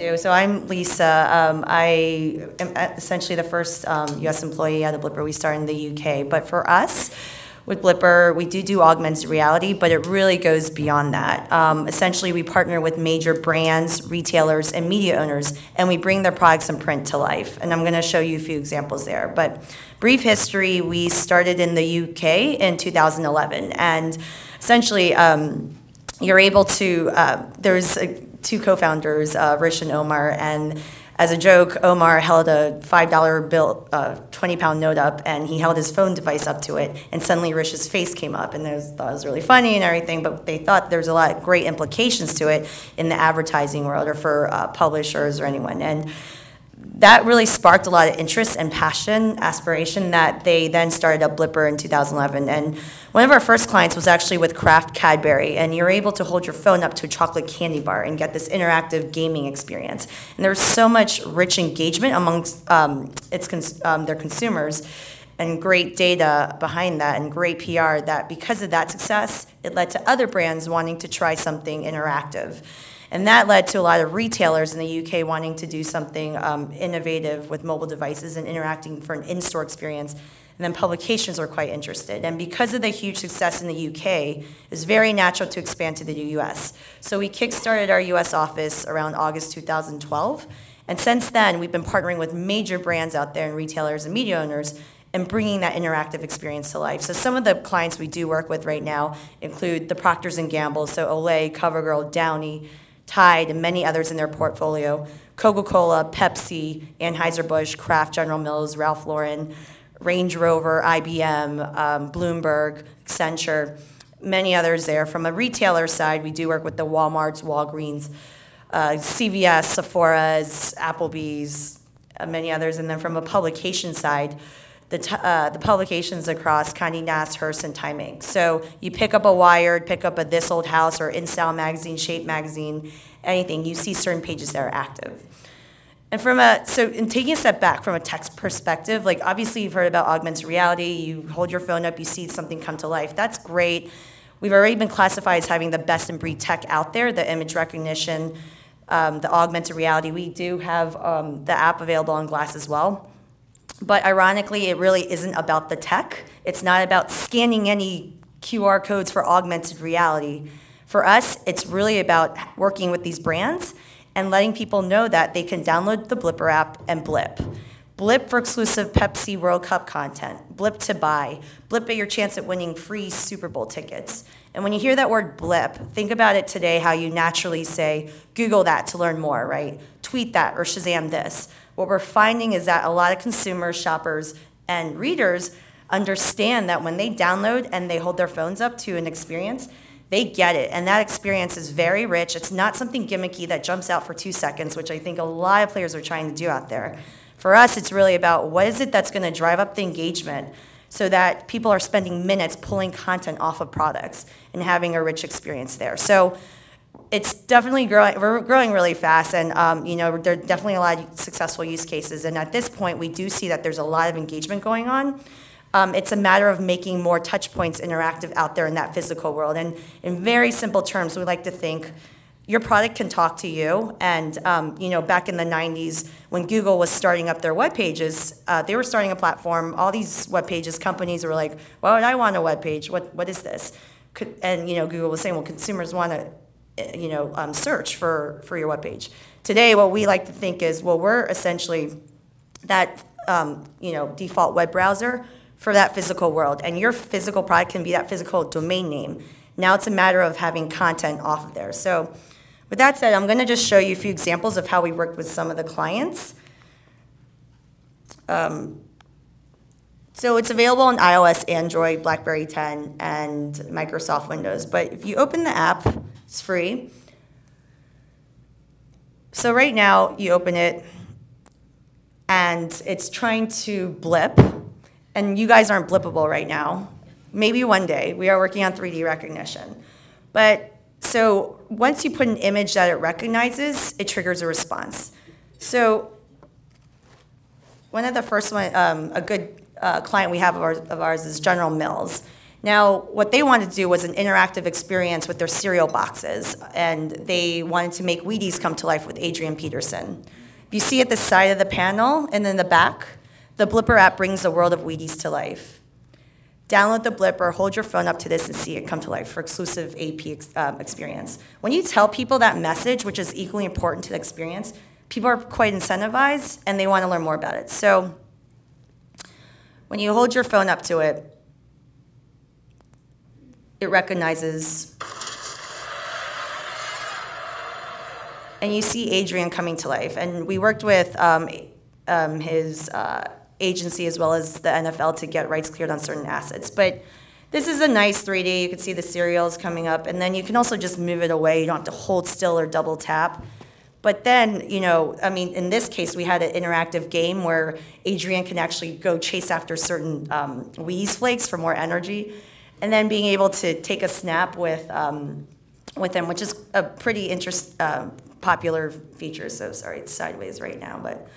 do. So I'm Lisa. I am essentially the first U.S. employee out of Blippar. We started in the U.K. But for us, with Blippar, we do augmented reality, but it really goes beyond that. Essentially, we partner with major brands, retailers, and media owners, and we bring their products in print to life. And I'm going to show you a few examples there. But brief history, we started in the UK in 2011. And essentially, you're able to, there's two co-founders, Rish and Omar, and as a joke, Omar held a $5 bill, 20-pound note up, and he held his phone device up to it, and suddenly Rish's face came up, and they thought it was really funny and everything, but they thought there's a lot of great implications to it in the advertising world or for publishers or anyone. And that really sparked a lot of interest and passion, aspiration, that they then started up Blippar in 2011. And one of our first clients was actually with Kraft Cadbury, and you're able to hold your phone up to a chocolate candy bar and get this interactive gaming experience. And there's so much rich engagement amongst their consumers and great data behind that and great PR that because of that success, it led to other brands wanting to try something interactive. And that led to a lot of retailers in the UK wanting to do something innovative with mobile devices and interacting for an in-store experience. And then publications were quite interested. And because of the huge success in the UK, it was very natural to expand to the US. So we kickstarted our US office around August 2012. And since then, we've been partnering with major brands out there and retailers and media owners and bringing that interactive experience to life. So some of the clients we do work with right now include the Procters & Gamble, so Olay, CoverGirl, Downy, Tide, and many others in their portfolio, Coca-Cola, Pepsi, Anheuser-Busch, Kraft, General Mills, Ralph Lauren, Range Rover, IBM, Bloomberg, Accenture, many others there. From a retailer side, we do work with the Walmarts, Walgreens, CVS, Sephora's, Applebee's, many others. And then from a publication side, the publications across Condé Nast, Hearst, and Time Inc. So you pick up a Wired, pick up a This Old House or InStyle magazine, Shape magazine, anything, you see certain pages that are active. And in taking a step back from a text perspective, like obviously you've heard about augmented reality, you hold your phone up, you see something come to life, that's great. We've already been classified as having the best in breed tech out there, the image recognition, the augmented reality. We do have the app available on glass as well. But ironically, it really isn't about the tech. It's not about scanning any QR codes for augmented reality. For us, it's really about working with these brands and letting people know that they can download the Blippar app and blip. Blip for exclusive Pepsi World Cup content. Blip to buy. Blip at your chance at winning free Super Bowl tickets. And when you hear that word blip, think about it today how you naturally say, Google that to learn more, right? Tweet that or Shazam this. What we're finding is that a lot of consumers, shoppers, and readers understand that when they download and they hold their phones up to an experience, they get it. And that experience is very rich. It's not something gimmicky that jumps out for 2 seconds, which I think a lot of players are trying to do out there. For us, it's really about what is it that's going to drive up the engagement so that people are spending minutes pulling content off of products and having a rich experience there. So it's definitely growing. We're growing really fast, and there are definitely a lot of successful use cases. And at this point, we do see that there's a lot of engagement going on. It's a matter of making more touch points interactive out there in that physical world. And in very simple terms, we like to think your product can talk to you. And back in the 90s, when Google was starting up their web pages, they were starting a platform. All these web pages, companies were like, "Why would I want a web page? What is this?" And Google was saying, "Well, consumers want to." Search for your webpage. Today, what we like to think is, well, we're essentially that default web browser for that physical world, and your physical product can be that physical domain name. Now it's a matter of having content off of there. So with that said, I'm going to just show you a few examples of how we worked with some of the clients. So it's available on iOS, Android, BlackBerry 10, and Microsoft Windows. But if you open the app, it's free. So right now, you open it, and it's trying to blip. And you guys aren't blippable right now. Maybe one day. We are working on 3D recognition. But so once you put an image that it recognizes, it triggers a response. So one of the first one, a good client we have of ours is General Mills. Now, what they wanted to do was an interactive experience with their cereal boxes, and they wanted to make Wheaties come to life with Adrian Peterson. If you see at the side of the panel and in the back, the Blippar app brings the world of Wheaties to life. Download the Blippar, hold your phone up to this and see it come to life for exclusive AP experience. When you tell people that message, which is equally important to the experience, people are quite incentivized and they want to learn more about it. So when you hold your phone up to it, it recognizes, and you see Adrian coming to life. And we worked with his agency as well as the NFL to get rights cleared on certain assets. But this is a nice 3D. You can see the cereals coming up, and then you can also just move it away. You don't have to hold still or double tap. But then, you know, I mean, in this case, we had an interactive game where Adrian can actually go chase after certain Wheaties flakes for more energy, and then being able to take a snap with him, which is a pretty popular feature. So sorry, it's sideways right now, but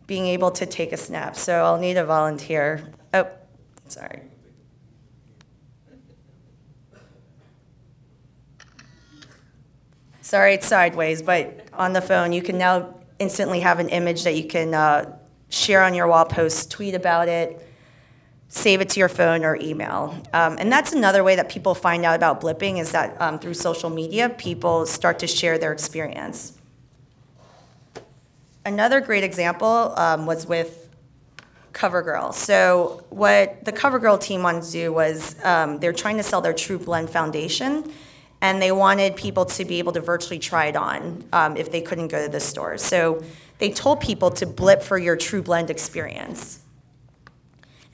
being able to take a snap. So I'll need a volunteer. Oh, sorry. Sorry, it's sideways, but on the phone, you can now instantly have an image that you can share on your wall post, tweet about it, save it to your phone or email. And that's another way that people find out about blipping is that through social media, people start to share their experience. Another great example was with CoverGirl. So what the CoverGirl team wanted to do was they're trying to sell their True Blend foundation, and they wanted people to be able to virtually try it on if they couldn't go to the store. So they told people to blip for your True Blend experience.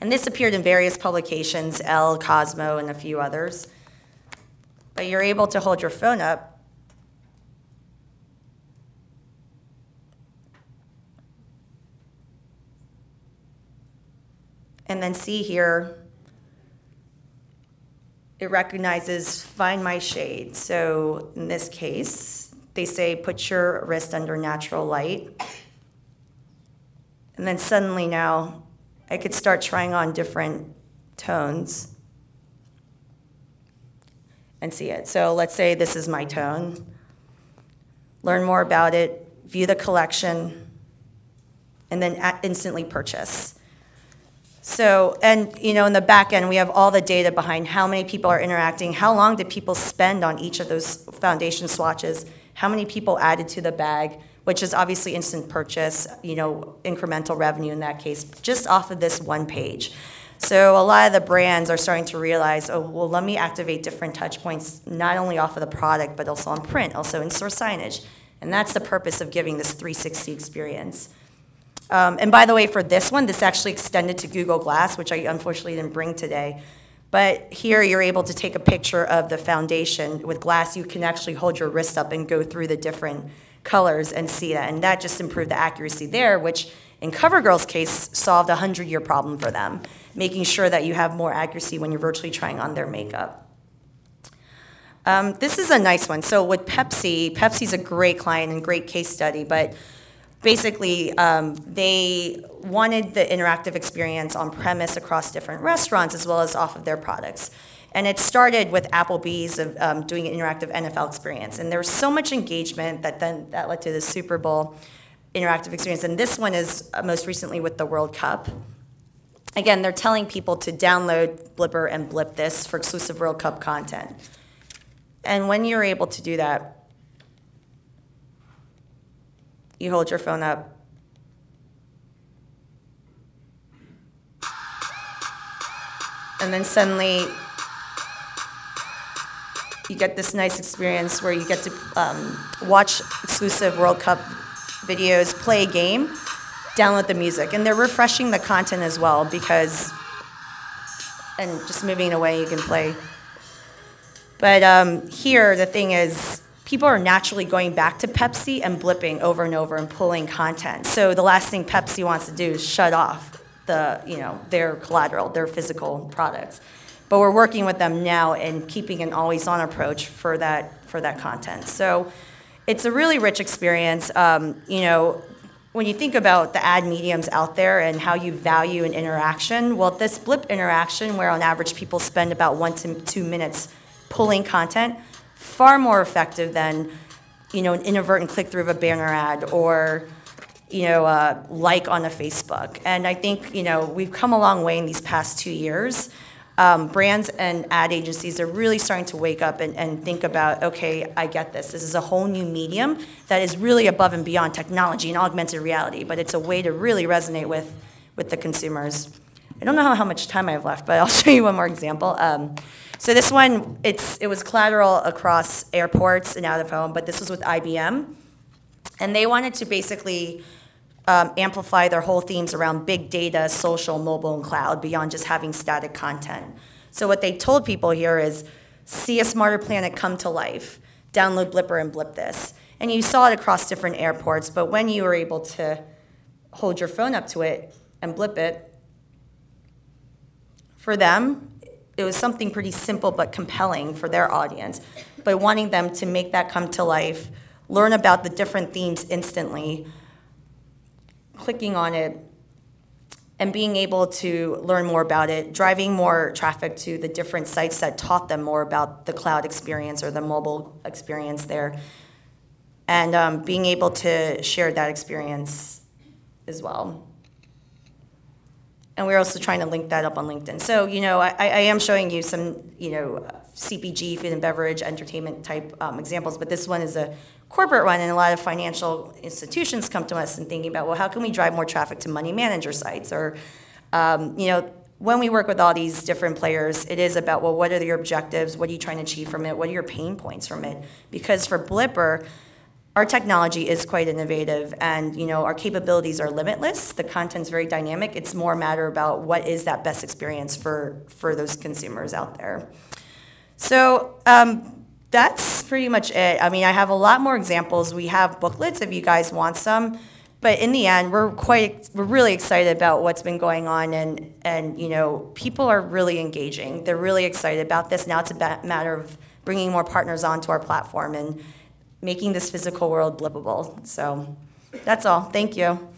And this appeared in various publications, Elle, Cosmo, and a few others. But you're able to hold your phone up and then see here, it recognizes Find My Shade. So in this case, they say put your wrist under natural light. And then suddenly now, I could start trying on different tones and see it. So let's say this is my tone. Learn more about it, view the collection, and then instantly purchase. So, and you know, in the back end, we have all the data behind how many people are interacting, how long did people spend on each of those foundation swatches, how many people added to the bag, which is obviously instant purchase, you know, incremental revenue in that case, just off of this one page. So a lot of the brands are starting to realize, oh, well, let me activate different touch points, not only off of the product, but also on print, also in-store signage. And that's the purpose of giving this 360 experience. And by the way, for this one, this actually extended to Google Glass, which I unfortunately didn't bring today. But here you're able to take a picture of the foundation. With Glass, you can actually hold your wrist up and go through the different colors and see that. And that just improved the accuracy there, which in CoverGirl's case solved a 100-year problem for them, making sure that you have more accuracy when you're virtually trying on their makeup. This is a nice one. So with Pepsi, Pepsi's a great client and great case study, but basically, they wanted the interactive experience on premise across different restaurants as well as off of their products. And it started with Applebee's of doing an interactive NFL experience. And there was so much engagement that then that led to the Super Bowl interactive experience. And this one is most recently with the World Cup. Again, they're telling people to download Blippar and blip this for exclusive World Cup content. And when you're able to do that, you hold your phone up. And then suddenly, you get this nice experience where you get to watch exclusive World Cup videos, play a game, download the music. And they're refreshing the content as well because, and just moving away, you can play. But here, the thing is, people are naturally going back to Pepsi and blipping over and over and pulling content. So the last thing Pepsi wants to do is shut off the, you know, their collateral, their physical products. But we're working with them now and keeping an always-on approach for that content. So it's a really rich experience. You know, when you think about the ad mediums out there and how you value an interaction, well, this Blip interaction, where on average people spend about 1 to 2 minutes pulling content, far more effective than, you know, an inadvertent click through of a banner ad or, you know, like on a Facebook. And I think, you know, we've come a long way in these past 2 years. Brands and ad agencies are really starting to wake up and think about, okay, I get this. This is a whole new medium that is really above and beyond technology and augmented reality, but it's a way to really resonate with the consumers. I don't know how much time I have left, but I'll show you one more example. So this one, it was collateral across airports and out of home, but this was with IBM. And they wanted to basically amplify their whole themes around big data, social, mobile, and cloud beyond just having static content. So what they told people here is, see a smarter planet come to life, download Blippar and blip this. And you saw it across different airports, but when you were able to hold your phone up to it and blip it, for them, it was something pretty simple but compelling for their audience, but wanting them to make that come to life, learn about the different themes instantly, clicking on it, and being able to learn more about it, driving more traffic to the different sites that taught them more about the cloud experience or the mobile experience there, and being able to share that experience as well. And we're also trying to link that up on LinkedIn. So, you know, I am showing you some, you know, CPG, food and beverage, entertainment type examples, but this one is a corporate one, and a lot of financial institutions come to us and thinking about, well, how can we drive more traffic to money manager sites? Or, you know, when we work with all these different players, it is about, well, what are your objectives? What are you trying to achieve from it? What are your pain points from it? Because for Blippar, our technology is quite innovative, and, you know, our capabilities are limitless. The content's very dynamic. It's more a matter about what is that best experience for those consumers out there. So that's pretty much it. I mean, I have a lot more examples. We have booklets if you guys want some. But in the end, we're really excited about what's been going on, and you know, people are really engaging. They're really excited about this. Now it's a matter of bringing more partners onto our platform and making this physical world blippable. So that's all. Thank you.